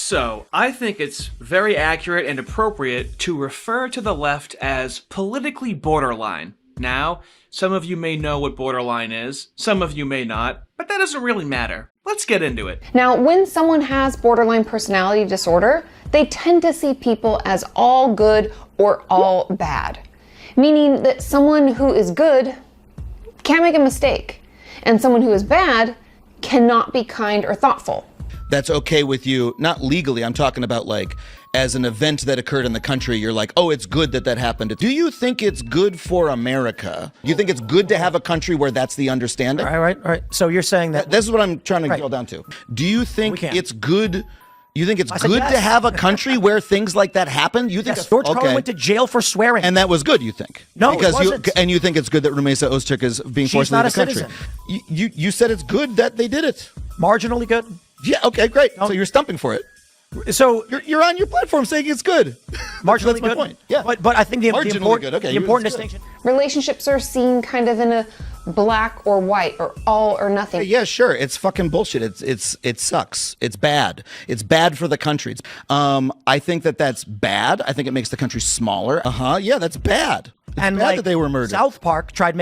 So, I think it's very accurate and appropriate to refer to the left as politically borderline. Now, some of you may know what borderline is, some of you may not, but that doesn't really matter. Let's get into it. Now, when someone has borderline personality disorder, they tend to see people as all good or all bad, meaning that someone who is good can't make a mistake, and someone who is bad cannot be kind or thoughtful. That's okay with you, not legally, I'm talking about like as an event that occurred in the country, you're like, oh, it's good that that happened. Do you think it's good for America? Do you think it's good to have a country where that's the understanding? All right. So you're saying that... This is what I'm trying to drill down to. Do you think it's good... You think it's good to have a country where things like that happen? You think George Carlin went to jail for swearing. And that was good, you think? No, because it wasn't. And you think it's good that Rumeysa Öztürk is being forced to leave the country? She's not a citizen. You said it's good that they did it. Marginally good? Yeah, okay, great. So you're stumping for it. So you're on your platform saying it's good. Marginally That's my good. point. Yeah, but I think the important distinction. Relationships are seen kind of in a black or white or all or nothing. Yeah, sure. It's fucking bullshit. It sucks. It's bad. It's bad for the country. I think that's bad. I think it makes the country smaller. Yeah, that's bad. It's and bad that they were murdered. South Park tried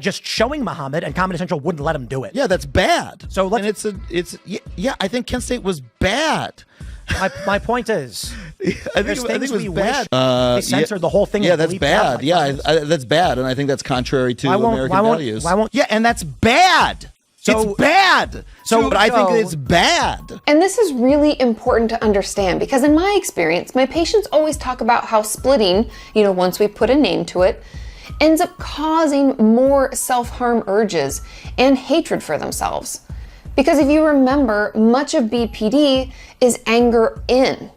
just showing Muhammad, and Comedy Central wouldn't let him do it. Yeah, that's bad. So let's, I think Kent State was bad. My point is, I think it was bad. They censored the whole thing. Yeah, that's bad. That's bad, and I think that's contrary to American values. Yeah, and that's bad. It's bad. But I think it's bad. And this is really important to understand because in my experience, my patients always talk about how splitting, once we put a name to it, ends up causing more self-harm urges and hatred for themselves. Because if you remember, much of BPD is anger in.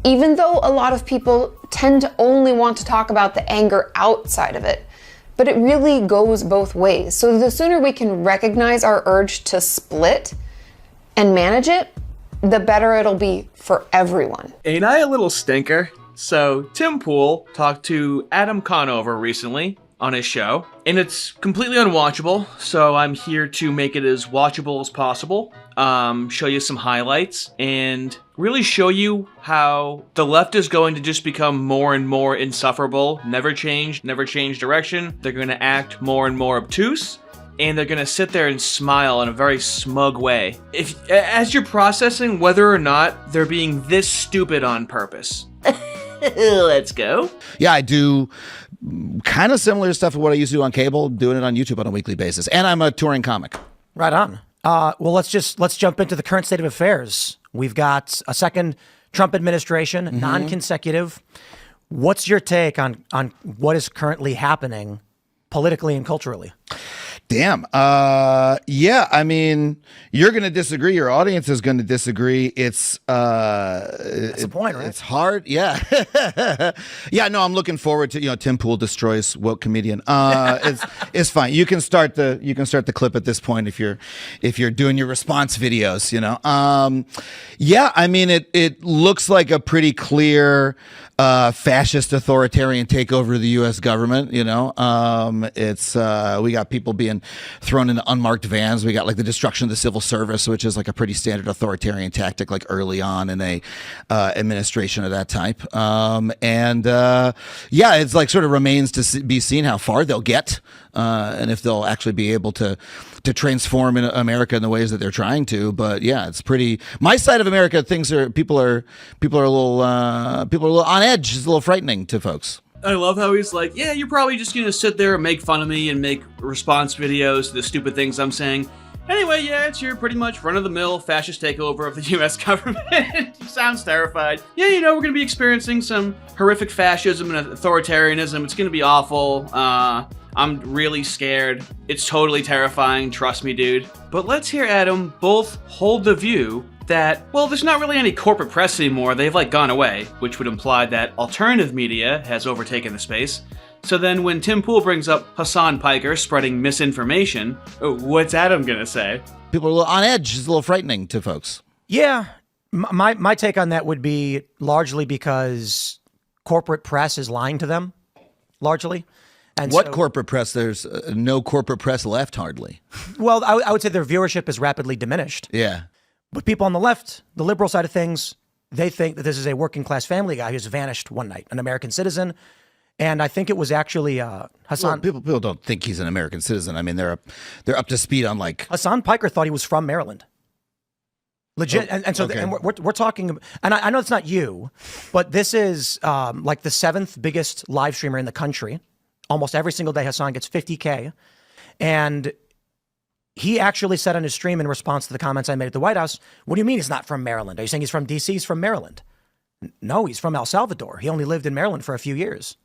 Even though a lot of people tend to only want to talk about the anger outside of it, but it really goes both ways. So the sooner we can recognize our urge to split and manage it, the better it'll be for everyone. Ain't I a little stinker? So Tim Pool talked to Adam Conover recently on his show, and it's completely unwatchable, so I'm here to make it as watchable as possible, show you some highlights, and really show you how the left is going to just become more and more insufferable, never change direction. They're going to act more and more obtuse, and they're going to sit there and smile in a very smug way. As you're processing whether or not they're being this stupid on purpose. Let's go. Yeah, I do kind of similar stuff to what I used to do on cable, doing it on YouTube on a weekly basis. And I'm a touring comic. Right on. Well, let's jump into the current state of affairs. We've got a second Trump administration, non-consecutive. What's your take on what is currently happening politically and culturally? Damn. Yeah, I mean, you're going to disagree. Your audience is going to disagree. That's the point, right? It's hard. Yeah. Yeah, no, I'm looking forward to, Tim Pool destroys woke comedian. It's fine. You can start the clip at this point if you're doing your response videos, Yeah, I mean, it looks like a pretty clear fascist authoritarian takeover of the U.S. government. It's we got people being thrown into unmarked vans. We got like the destruction of the civil service, which is like a pretty standard authoritarian tactic, like early on in a administration of that type. Yeah, it's like sort of remains to be seen how far they'll get, and if they'll actually be able to transform in America in the ways that they're trying to. But yeah, it's pretty. My side of America, people are a little on edge. It's a little frightening to folks. I love how he's like, yeah, you're probably just going to sit there and make fun of me and make response videos to the stupid things I'm saying. Anyway, yeah, it's your pretty much run-of-the-mill fascist takeover of the U.S. government. Sounds terrified. Yeah, we're going to be experiencing some horrific fascism and authoritarianism. It's going to be awful. I'm really scared. It's totally terrifying. Trust me, dude. But let's hear Adam both hold the view that, well, there's not really any corporate press anymore. They've gone away, which would imply that alternative media has overtaken the space. So then when Tim Pool brings up Hasan Piker spreading misinformation, what's Adam gonna say? People are a little on edge. It's a little frightening to folks. Yeah, my take on that would be largely because corporate press is lying to them, largely. And what corporate press? There's no corporate press left, hardly. Well, I would say their viewership is rapidly diminished. Yeah. But people on the left, the liberal side of things, they think that this is a working class family guy who's vanished one night, an American citizen. And I think it was actually Hasan. Well, people don't think he's an American citizen. I mean, they're up to speed on like Hasan Piker thought he was from Maryland. Legit. Oh, and so okay. and we're talking, and I know it's not you, but this is like the 7th biggest live streamer in the country. Almost every single day, Hasan gets 50K. And he actually said on his stream in response to the comments I made at the White House, what do you mean he's not from Maryland? Are you saying he's from D.C.? He's from Maryland. No, he's from El Salvador. He only lived in Maryland for a few years.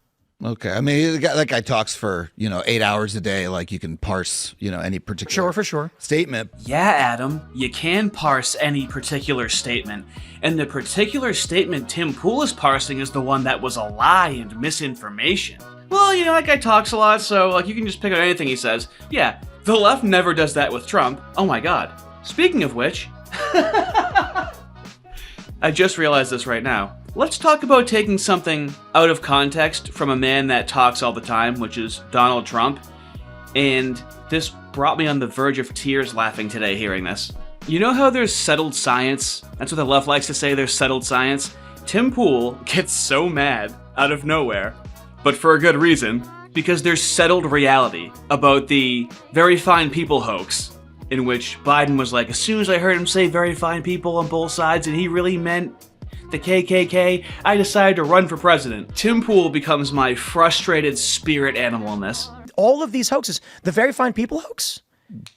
Okay, I mean, that guy talks for 8 hours a day. Like you can parse, any particular For sure. statement. Yeah, Adam, you can parse any particular statement. And the particular statement Tim Pool is parsing is the one that was a lie and misinformation. Well, that guy talks a lot, so you can just pick out anything he says. Yeah, the left never does that with Trump. Oh my god. Speaking of which, I just realized this right now. Let's talk about taking something out of context from a man that talks all the time, which is Donald Trump. And this brought me on the verge of tears laughing today hearing this. You know how there's settled science? That's what the left likes to say, there's settled science. Tim Pool gets so mad out of nowhere, but for a good reason, because there's settled reality about the very fine people hoax, in which Biden was like, as soon as I heard him say very fine people on both sides and he really meant the KKK, I decided to run for president. Tim Pool becomes my frustrated spirit animal in this. All of these hoaxes, the very fine people hoax.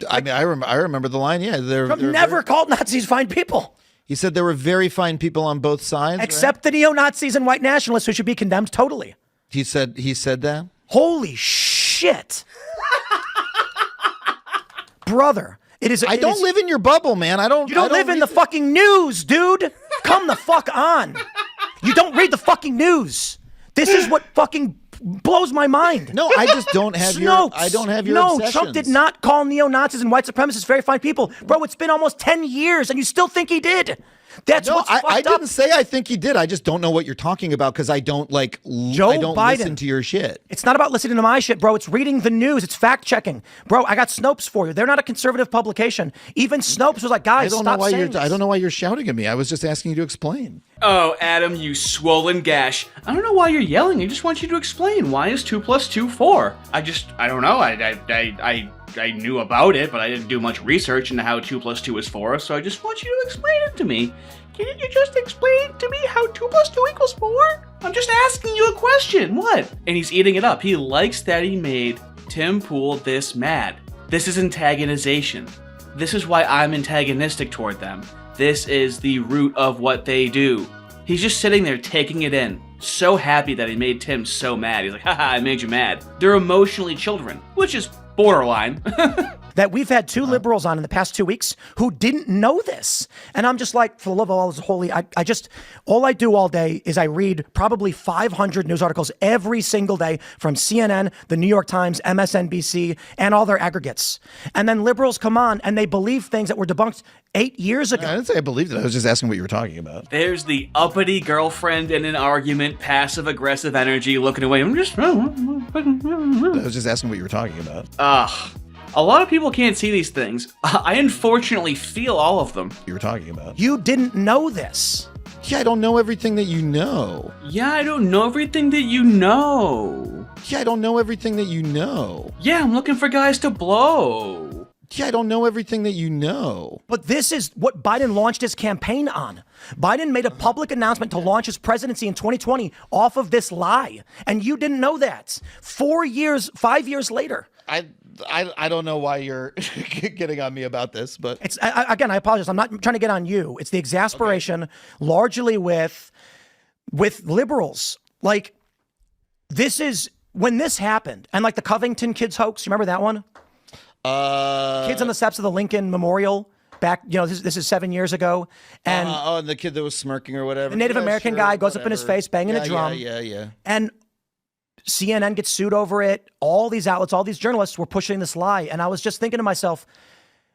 I mean, I remember the line. Yeah, Trump never called Nazis fine people. He said there were very fine people on both sides, except the neo-Nazis and white nationalists who should be condemned totally. He said that. Holy shit, brother! I don't live in your bubble, man. You don't live in the fucking news, dude. Come the fuck on. You don't read the fucking news. This is what fucking blows my mind. No, I just don't have I don't have your No, obsessions. Trump did not call neo-Nazis and white supremacists very fine people. Bro, it's been almost 10 years and you still think he did. That's what's fucked up. I didn't say I think he did. I just don't know what you're talking about because I don't listen to your shit. It's not about listening to my shit, bro. It's reading the news. It's fact checking. Bro, I got Snopes for you. They're not a conservative publication. Even Snopes was like, guys, stop saying this. I don't know why you're shouting at me. I was just asking you to explain. Oh, Adam, you swollen gash. I don't know why you're yelling. I just want you to explain. Why is 2 + 2 4? I don't know. I knew about it, but I didn't do much research into how 2 + 2 is 4, so I just want you to explain it to me. Can you just explain to me how 2 + 2 = 4? I'm just asking you a question. What? And he's eating it up. He likes that he made Tim Pool this mad. This is antagonization. This is why I'm antagonistic toward them. This is the root of what they do. He's just sitting there taking it in. So happy that he made Tim so mad. He's like, haha, I made you mad. They're emotionally children, which is borderline. That we've had 2 liberals on in the past 2 weeks who didn't know this. And I'm just like, for the love of all is holy, all I do all day is I read probably 500 news articles every single day from CNN, the New York Times, MSNBC, and all their aggregates. And then liberals come on and they believe things that were debunked 8 years ago. I didn't say I believed it. I was just asking what you were talking about. There's the uppity girlfriend in an argument, passive-aggressive energy, looking away. I was just asking what you were talking about. A lot of people can't see these things. I unfortunately feel all of them. You were talking about. You didn't know this. Yeah, I don't know everything that you know. Yeah, I don't know everything that you know. Yeah, I don't know everything that you know. Yeah, I'm looking for guys to blow. Yeah, I don't know everything that you know. But this is what Biden launched his campaign on. Biden made a public announcement to launch his presidency in 2020 off of this lie. And you didn't know that. 5 years later. I don't know why you're getting on me about this, but it's again, I apologize. I'm not trying to get on you. It's the exasperation largely with liberals. Like, this is when this happened, and like the Covington kids hoax. You remember that one? Kids on the steps of the Lincoln Memorial back. This is 7 years ago, and and the kid that was smirking or whatever. The Native American guy goes up in his face, banging a drum. Yeah. And CNN gets sued over it. All these outlets, all these journalists were pushing this lie. And I was just thinking to myself,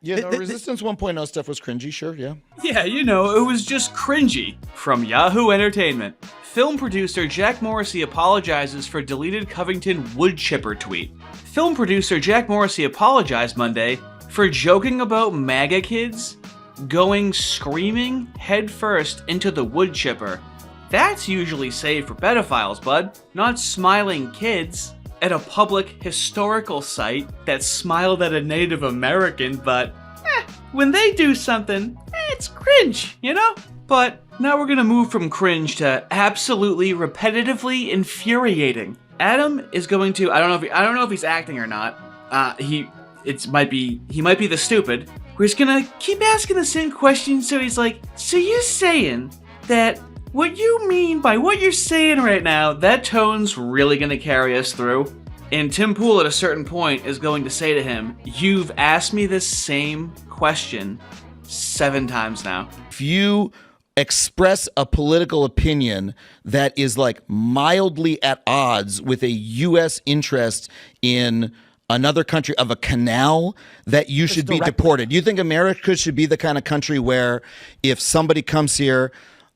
Resistance 1.0 stuff was cringy, sure, yeah. Yeah, it was just cringy. From Yahoo Entertainment. Film producer Jack Morrissey apologizes for deleted Covington wood chipper tweet. Film producer Jack Morrissey apologized Monday for joking about MAGA kids going screaming headfirst into the wood chipper, that's usually saved for pedophiles, bud. Not smiling kids at a public historical site that smiled at a Native American, but when they do something, it's cringe, you know? But now we're gonna move from cringe to absolutely repetitively infuriating. Adam is going to, I don't know if he's acting or not. He might be the stupid. We're just gonna keep asking the same question. So he's like, so you're saying that what you mean by what you're saying right now, that tone's really gonna carry us through? And Tim Pool at a certain point is going to say to him, you've asked me this same question 7 times now. If you express a political opinion that is like mildly at odds with a U.S. interest in another country of a canal, that you should be deported. You think America should be the kind of country where if somebody comes here,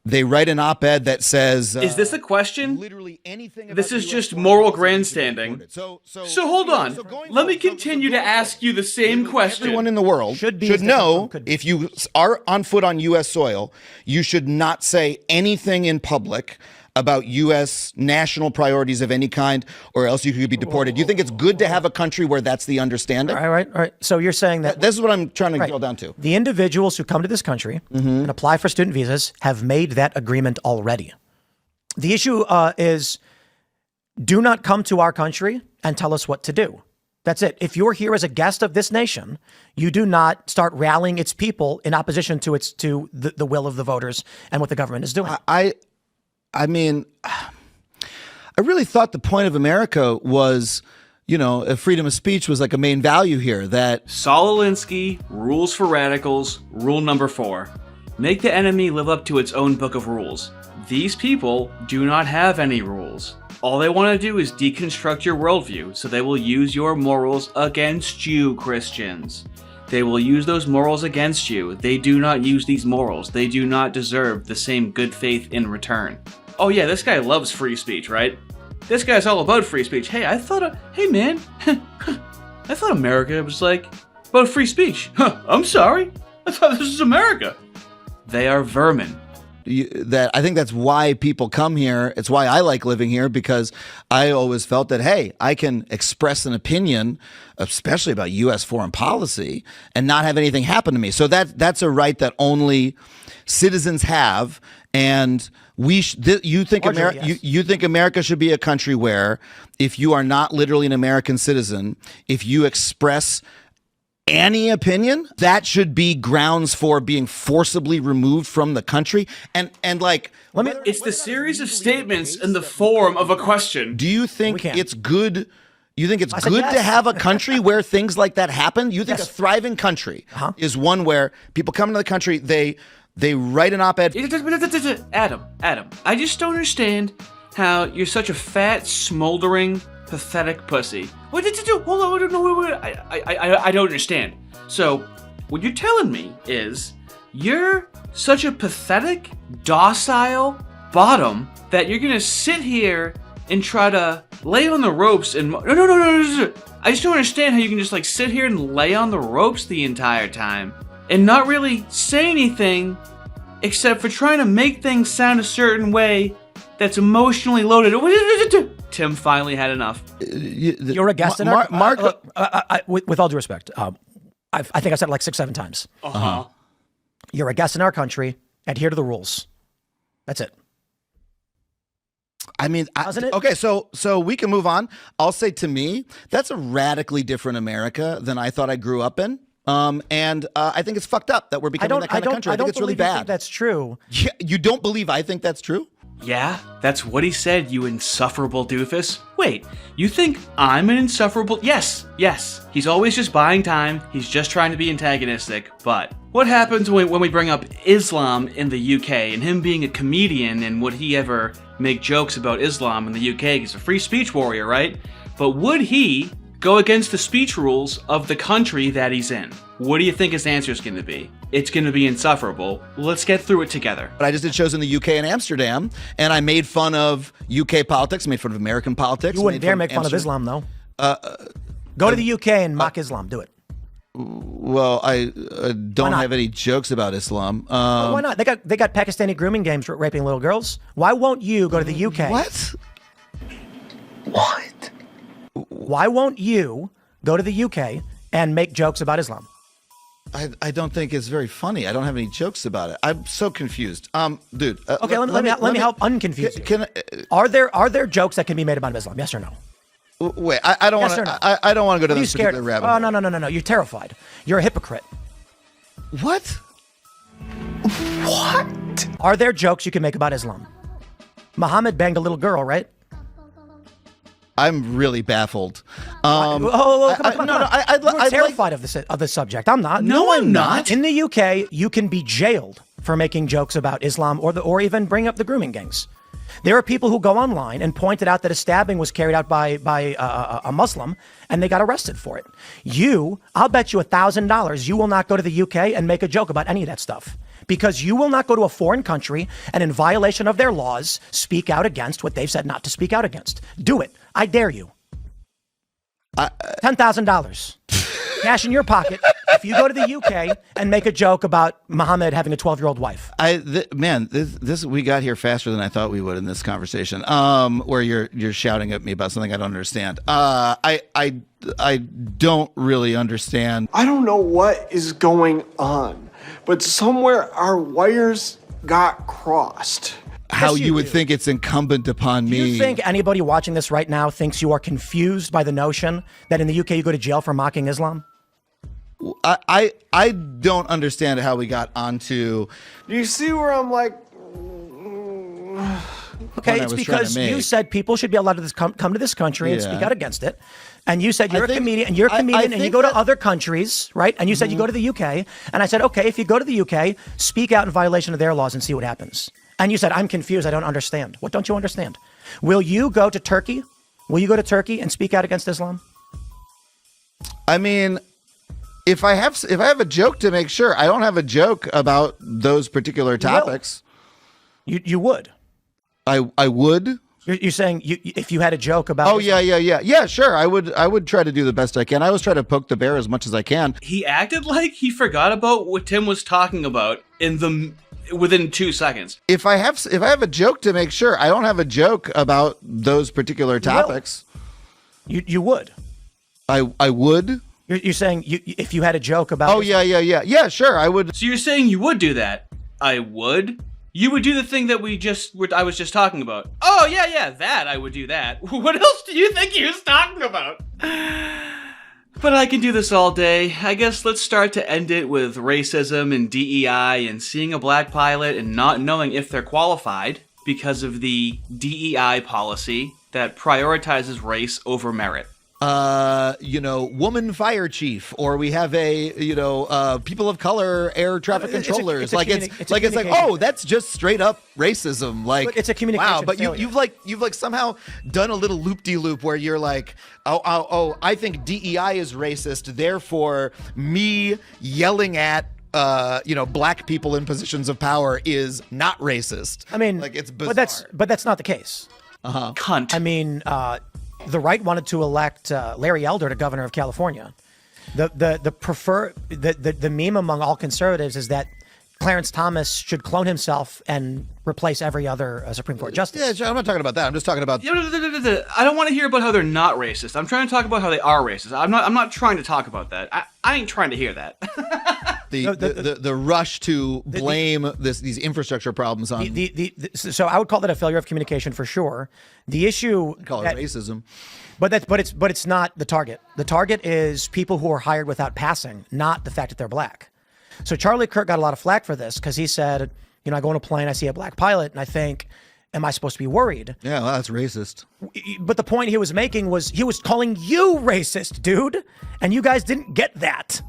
they write an op-ed that says... is this a question? Literally anything. This is just moral grandstanding. So hold on. Let me continue to ask you the same question. Everyone in the world should know if you are on foot on U.S. soil, you should not say anything in public about U.S. national priorities of any kind, or else you could be deported. Do you think it's good to have a country where that's the understanding? All right. So you're saying that... This is what I'm trying to drill down to. The individuals who come to this country and apply for student visas have made that agreement already. The issue is, do not come to our country and tell us what to do. That's it. If you're here as a guest of this nation, you do not start rallying its people in opposition to the will of the voters and what the government is doing. I mean, I really thought the point of America was, freedom of speech was like a main value here. That Saul Alinsky, Rules for Radicals, rule number 4. Make the enemy live up to its own book of rules. These people do not have any rules. All they want to do is deconstruct your worldview, so they will use your morals against you, Christians. They will use those morals against you. They do not use these morals. They do not deserve the same good faith in return. Oh yeah, this guy loves free speech, right? This guy's all about free speech. Hey, hey man, I thought America was like about free speech. I'm sorry. I thought this was America. They are vermin. I think that's why people come here. It's why I like living here, because I always felt that, hey, I can express an opinion, especially about U.S. foreign policy, and not have anything happen to me. So that's a right that only citizens have. And you think America should be a country where if you are not literally an American citizen, if you express any opinion, that should be grounds for being forcibly removed from the country. And like, it's the series of statements in the form of a question. Do you think it's good? You think it's good to have a country where things like that happen? You think a thriving country is one where people come into the country, they write an op-ed. Adam, I just don't understand how you're such a fat, smoldering, pathetic pussy. What did you do? Hold on, no, I don't understand. So, what you're telling me is you're such a pathetic, docile bottom that you're gonna sit here and try to lay on the ropes and... No. I just don't understand how you can just like sit here and lay on the ropes the entire time and not really say anything except for trying to make things sound a certain way that's emotionally loaded. Tim finally had enough. You're a guest in our... Mark, with all due respect, I think I said it like 6-7 times. You're a guest in our country. Adhere to the rules. That's it. I mean, doesn't it? Okay, so we can move on. I'll say, to me, that's a radically different America than I thought I grew up in. And I think it's fucked up that we're becoming that kind of country. I think it's really bad. I think that's true. Yeah, you don't believe I think that's true? Yeah, that's what he said, you insufferable doofus. Wait, you think I'm an insufferable... Yes. He's always just buying time. He's just trying to be antagonistic. But what happens when we bring up Islam in the UK and him being a comedian, and would he ever make jokes about Islam in the UK? He's a free speech warrior, right? But would he go against the speech rules of the country that he's in? What do you think his answer is going to be? It's going to be insufferable. Let's get through it together. But I just did shows in the UK and Amsterdam, and I made fun of UK politics, made fun of American politics. You wouldn't dare make fun of Islam, though. Go to the UK and mock Islam. Do it. Well, I don't have any jokes about Islam. Why not? They got Pakistani grooming games raping little girls. Why won't you go to the UK? What? Why won't you go to the UK and make jokes about Islam? I don't think it's very funny. I don't have any jokes about it. I'm so confused. Dude. Okay, let me help unconfuse you. Are there jokes that can be made about Islam? Yes or no? Wait, I don't want to. No? I don't want to go to this particular rabbit hole. Oh no! You're terrified. You're a hypocrite. What? Are there jokes you can make about Islam? Muhammad banged a little girl, right? I'm really baffled. Come on. You're terrified of the subject. I'm not. No, I'm not. In the UK, you can be jailed for making jokes about Islam or even bring up the grooming gangs. There are people who go online and pointed out that a stabbing was carried out by a Muslim, and they got arrested for it. I'll bet you $1,000 you will not go to the UK and make a joke about any of that stuff, because you will not go to a foreign country and, in violation of their laws, speak out against what they've said not to speak out against. Do it. I dare you. $10,000. Cash in your pocket if you go to the UK and make a joke about Muhammad having a 12-year-old wife. This we got here faster than I thought we would in this conversation. Where you're shouting at me about something I don't understand. I don't really understand. I don't know what is going on, but somewhere our wires got crossed. How you would think it's incumbent upon me. Do you think anybody watching this right now thinks you are confused by the notion that in the UK you go to jail for mocking Islam? I don't understand how we got onto. Do you see where I'm like? Okay, it's because you said people should be allowed to come to this country and speak out against it. And you said you're a comedian, and you go to other countries, right? And you said you go to the UK. And I said, okay, if you go to the UK, speak out in violation of their laws and see what happens. And you said, I'm confused. I don't understand. What don't you understand? Will you go to Turkey? Will you go to Turkey and speak out against Islam? I mean, if I have a joke to make, sure. I don't have a joke about those particular topics. You would. I would. You're saying if you had a joke about. Oh yeah, sure. I would try to do the best I can. I always try to poke the bear as much as I can. He acted like he forgot about what Tim was talking about within 2 seconds. If I have a joke to make, sure. I don't have a joke about those particular topics. You would. I would. You're saying if you had a joke about. Oh yeah, sure. I would. So you're saying you would do that? I would. You would do the thing that I was just talking about. Oh, yeah, that, I would do that. What else do you think he was talking about? But I can do this all day. I guess let's start to end it with racism and DEI and seeing a black pilot and not knowing if they're qualified because of the DEI policy that prioritizes race over merit. Woman fire chief, or we have people of color air traffic controllers. It's like, oh, that's just straight up racism. Like, but it's a communication. Wow, but failure. you've somehow done a little loop-de-loop where you're like, oh, I think DEI is racist. Therefore, me yelling at black people in positions of power is not racist. I mean, like, it's bizarre. But that's not the case. Cunt. I mean, the right wanted to elect Larry Elder to governor of California. The meme among all conservatives is that Clarence Thomas should clone himself and replace every other Supreme Court justice. Yeah, I'm not talking about that. I'm just talking about. I don't want to hear about how they're not racist. I'm trying to talk about how they are racist. I'm not trying to talk about that. I ain't trying to hear that. The rush to blame these infrastructure problems on. So I would call that a failure of communication for sure. The issue. I'd call it racism. But it's not the target. The target is people who are hired without passing, not the fact that they're black. So Charlie Kirk got a lot of flack for this because he said, I go on a plane, I see a black pilot, and I think, am I supposed to be worried? Yeah, well, that's racist. But the point he was making was he was calling you racist, dude, and you guys didn't get that.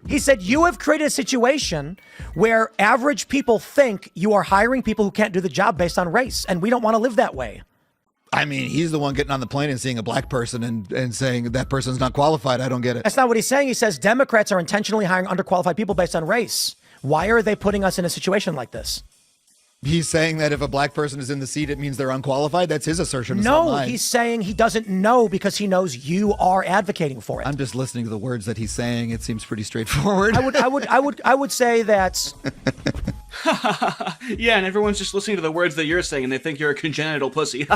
He said you have created a situation where average people think you are hiring people who can't do the job based on race, and we don't want to live that way. I mean, he's the one getting on the plane and seeing a black person and saying that person's not qualified. I don't get it. That's not what he's saying. He says Democrats are intentionally hiring underqualified people based on race. Why are they putting us in a situation like this? He's saying that if a black person is in the seat, it means they're unqualified. That's his assertion. It's not No, mine. he's saying he doesn't know because he knows you are advocating for it. I'm just listening to the words that he's saying. It seems pretty straightforward. I would say that Yeah, and everyone's just listening to the words that you're saying, and they think you're a congenital pussy.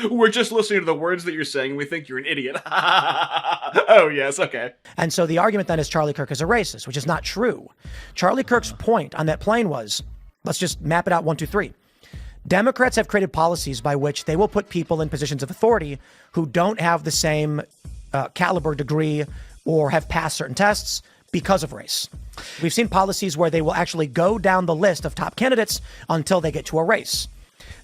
We're just listening to the words that you're saying, and we think you're an idiot. Oh, yes, okay. And so the argument then is Charlie Kirk is a racist, which is not true. Charlie Kirk's point on that plane was, let's just map it out 1, 2, 3. Democrats have created policies by which they will put people in positions of authority who don't have the same caliber degree or have passed certain tests because of race. We've seen policies where they will actually go down the list of top candidates until they get to a race.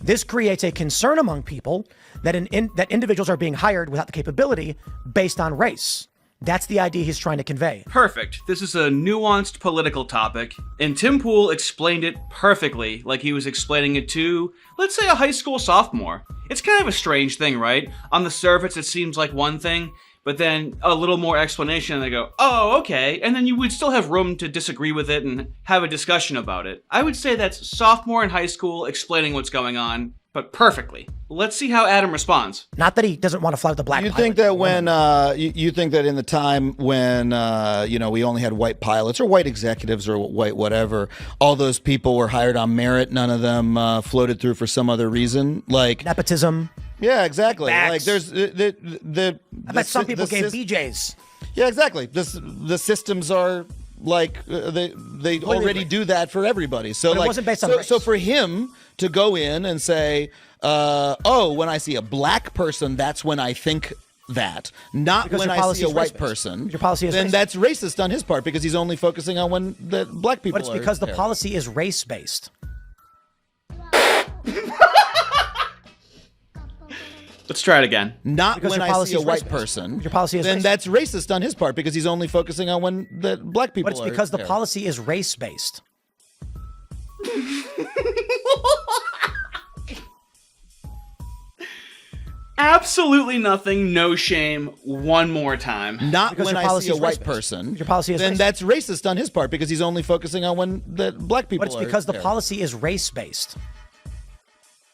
This creates a concern among people that that individuals are being hired without the capability based on race. That's the idea he's trying to convey. Perfect. This is a nuanced political topic, and Tim Pool explained it perfectly, like he was explaining it to, let's say, a high school sophomore. It's kind of a strange thing, right? On the surface, it seems like one thing, but then a little more explanation, and they go, oh, okay, and then you would still have room to disagree with it and have a discussion about it. I would say that's sophomore in high school explaining what's going on, but perfectly. Let's see how Adam responds. Not that he doesn't want to fly with the black You pilot. think that when you think that in the time when we only had white pilots or white executives or white whatever, all those people were hired on merit. None of them floated through for some other reason, like nepotism. Yeah, exactly. Kickbacks. Like there's I bet some people gave BJs. Yeah, exactly. The systems are like they already do that for everybody. So But it like wasn't based on race. so for him to go in and say, when I see a black person, that's when I think that, not Because when your I policy see a is white race-based. person. Your policy is then racist. that's racist on his part because he's only focusing on when the black people. But it's because the there. policy is race-based. Let's try it again. Not Because when your I policy see a is white race-based. person. Your policy is then racist. that's racist on his part because he's only focusing on when the black people. But it's because the there. policy is race-based. Absolutely nothing, no shame, one more time. Not Because when your I policy see a is white race-based. person. Your policy is then racist. that's racist on his part because he's only focusing on when the black people. But it's because the there. policy is race-based.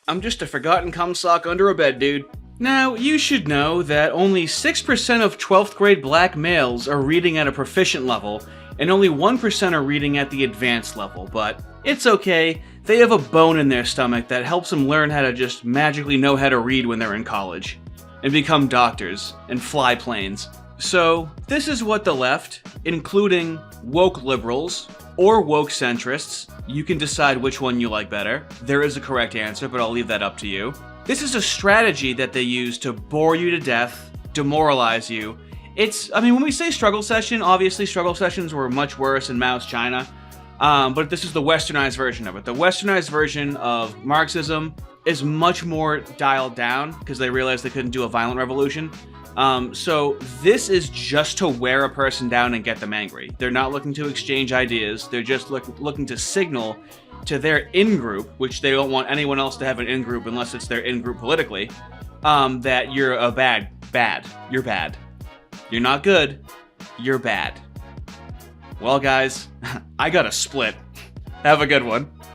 I'm just a forgotten cumsock under a bed, dude. Now, you should know that only 6% of 12th grade black males are reading at a proficient level, and only 1% are reading at the advanced level, but it's okay. They have a bone in their stomach that helps them learn how to just magically know how to read when they're in college, and become doctors, and fly planes. So, this is what the left, including woke liberals, or woke centrists, you can decide which one you like better. There is a correct answer, but I'll leave that up to you. This is a strategy that they use to bore you to death, demoralize you. When we say struggle session, obviously struggle sessions were much worse in Mao's China, but this is the westernized version of it. The westernized version of Marxism is much more dialed down because they realized they couldn't do a violent revolution. So this is just to wear a person down and get them angry. They're not looking to exchange ideas. They're just looking to signal to their in-group, which they don't want anyone else to have an in-group unless it's their in-group politically, that you're a bad. You're bad. You're not good. You're bad. Well, guys, I got a split. Have a good one.